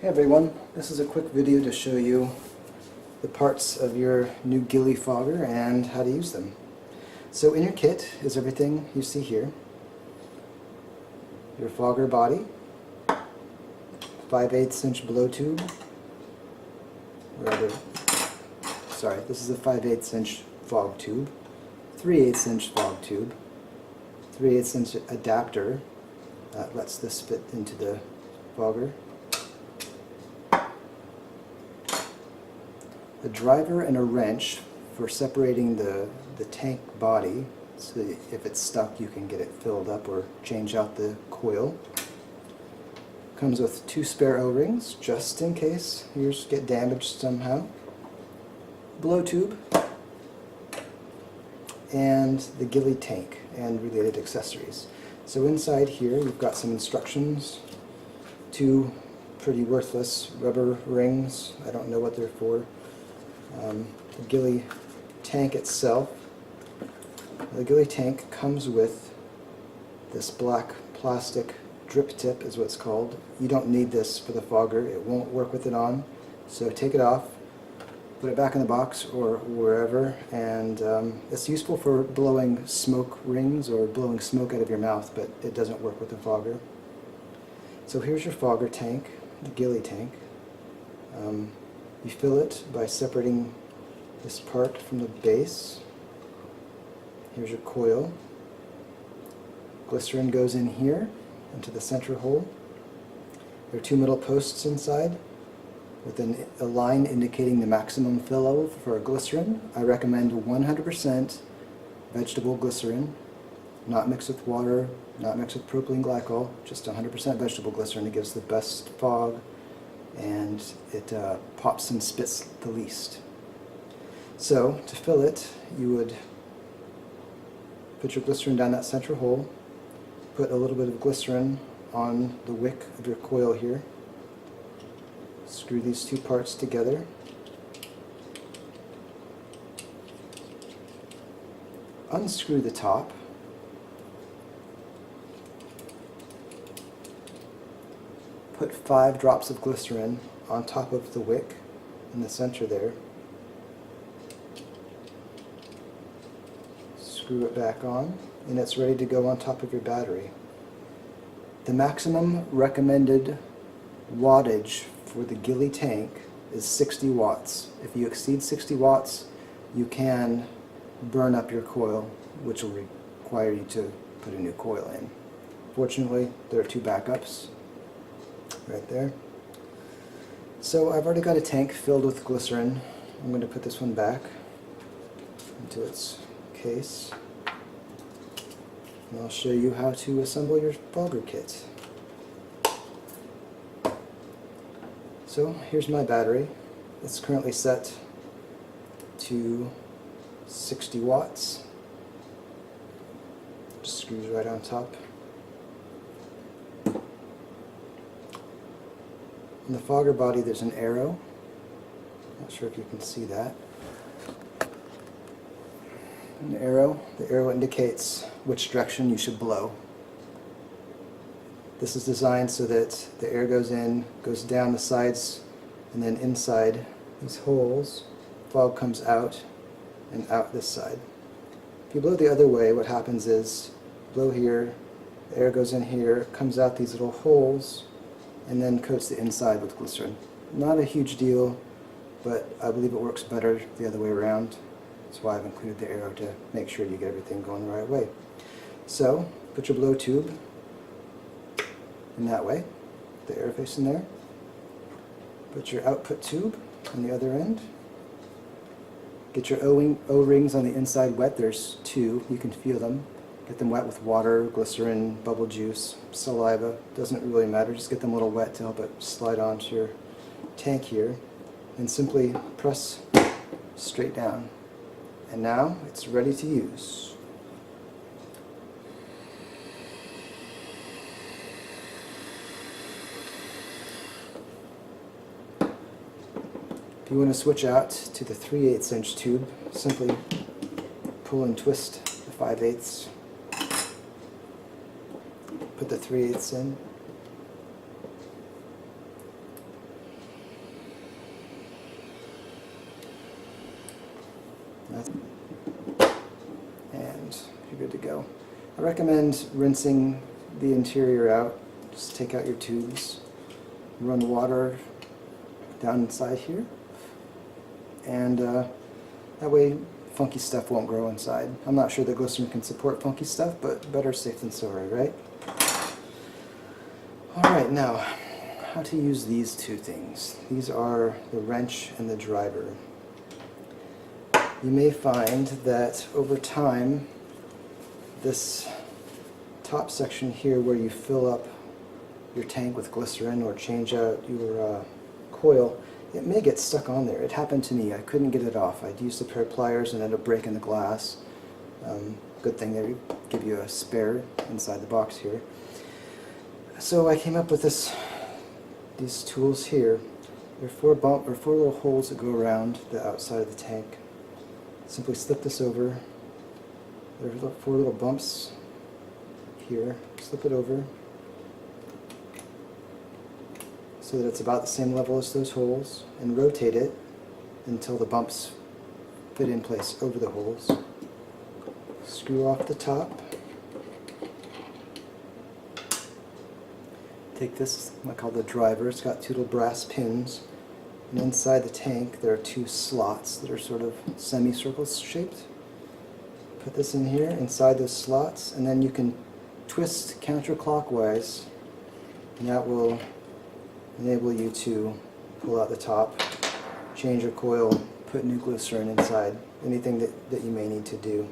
Hey everyone, this is a quick video to show you the parts of your new Gille fogger and how to use them. So in your kit is everything you see here. Your fogger body, 5/8 inch blow tube, this is a 5/8 inch fog tube, 3/8 inch fog tube, 3/8 inch adapter that lets this fit into the fogger, a driver and a wrench for separating the tank body, so that if it's stuck you can get it filled up or change out the coil. Comes with 2 spare O-rings just in case yours get damaged somehow, blow tube, and the Gille tank and related accessories. So inside here you've got some instructions, 2 pretty worthless rubber rings, I don't know what they're for. The Gille tank itself. The Gille tank comes with this black plastic drip tip is what it's called. You don't need this for the fogger, it won't work with it on, so take it off, put it back in the box or wherever, and it's useful for blowing smoke rings or blowing smoke out of your mouth, but it doesn't work with the fogger. So here's your fogger tank, the Gille tank. You fill it by separating this part from the base. Here's your coil. Glycerin goes in here into the center hole. There are 2 metal posts inside with a line indicating the maximum fill for glycerin. I recommend 100% vegetable glycerin, not mixed with water, not mixed with propylene glycol, just 100% vegetable glycerin. It gives the best fog and it pops and spits the least. So to fill it, you would put your glycerin down that center hole, put a little bit of glycerin on the wick of your coil here, screw these 2 parts together, unscrew the top, put 5 drops of glycerin on top of the wick in the center there. Screw it back on, and it's ready to go on top of your battery. The maximum recommended wattage for the Gille tank is 60 watts. If you exceed 60 watts, you can burn up your coil, which will require you to put a new coil in. Fortunately, there are 2 backups right there. So I've already got a tank filled with glycerin. I'm going to put this one back into its case, and I'll show you how to assemble your fogger kit. So here's my battery. It's currently set to 60 watts. Just screws right on top. In the fogger body there's an arrow. Not sure if you can see that. The arrow indicates which direction you should blow. This is designed so that the air goes in, goes down the sides, and then inside these holes, fog comes out and out this side. If you blow the other way, what happens is, blow here, the air goes in here, comes out these little holes, and then coats the inside with glycerin. Not a huge deal, but I believe it works better the other way around. That's why I've included the arrow, to make sure you get everything going the right way. So, put your blow tube in that way, the air facing there. Put your output tube on the other end. Get your O-rings on the inside wet. There's 2, you can feel them. Get them wet with water, glycerin, bubble juice, saliva, doesn't really matter, just get them a little wet to help it slide onto your tank here, and simply press straight down. And now it's ready to use. If you want to switch out to the 3/8 inch tube, simply pull and twist the 5/8. Put the 3/8 in. And you're good to go. I recommend rinsing the interior out. Just take out your tubes, run water down inside here, and that way funky stuff won't grow inside. I'm not sure that glycerin can support funky stuff, but better safe than sorry, right? Alright, now, how to use these two things. These are the wrench and the driver. You may find that over time, this top section here where you fill up your tank with glycerin or change out your coil, it may get stuck on there. It happened to me. I couldn't get it off. I'd used a pair of pliers and ended up breaking the glass. Good thing they give you a spare inside the box here. So I came up with these tools here. There are four little holes that go around the outside of the tank. Simply slip this over. There are 4 little bumps here. Slip it over so that it's about the same level as those holes, and rotate it until the bumps fit in place over the holes. Screw off the top. Take this, I call the driver. It's got 2 little brass pins, and inside the tank there are 2 slots that are sort of semicircle shaped. Put this in here, inside those slots, and then you can twist counterclockwise, and that will enable you to pull out the top, change your coil, put new glycerin inside, anything that you may need to do.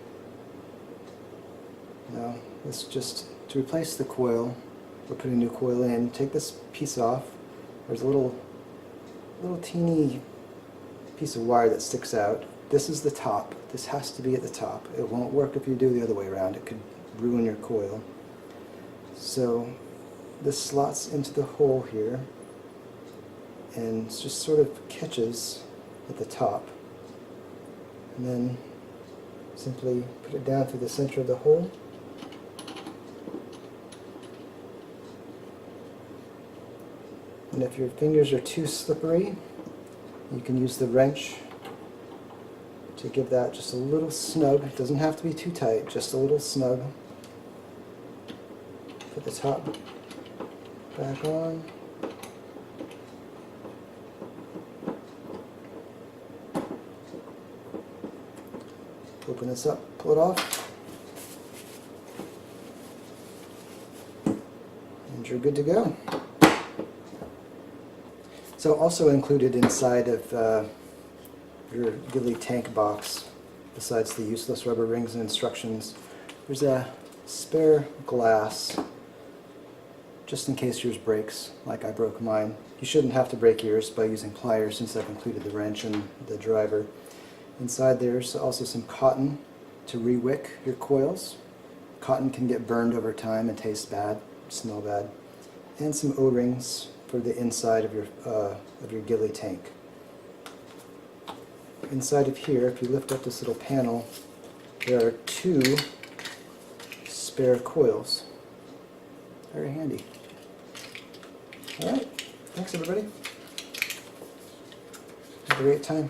Now, this just to replace the coil, we're putting a new coil in. Take this piece off. There's a little teeny piece of wire that sticks out. This is the top. This has to be at the top. It won't work if you do the other way around. It could ruin your coil. So this slots into the hole here and just sort of catches at the top, and then simply put it down through the center of the hole. And if your fingers are too slippery, you can use the wrench to give that just a little snug. It doesn't have to be too tight, just a little snug. Put the top back on. Open this up, pull it off, and you're good to go. So also included inside of your Gille tank box, besides the useless rubber rings and instructions, there's a spare glass, just in case yours breaks, like I broke mine. You shouldn't have to break yours by using pliers, since I've included the wrench and the driver. Inside there's also some cotton to re-wick your coils. Cotton can get burned over time and taste bad, smell bad. And some O-rings for the inside of your Gille tank. Inside of here, if you lift up this little panel, there are 2 spare coils. Very handy. Alright, thanks everybody. Have a great time.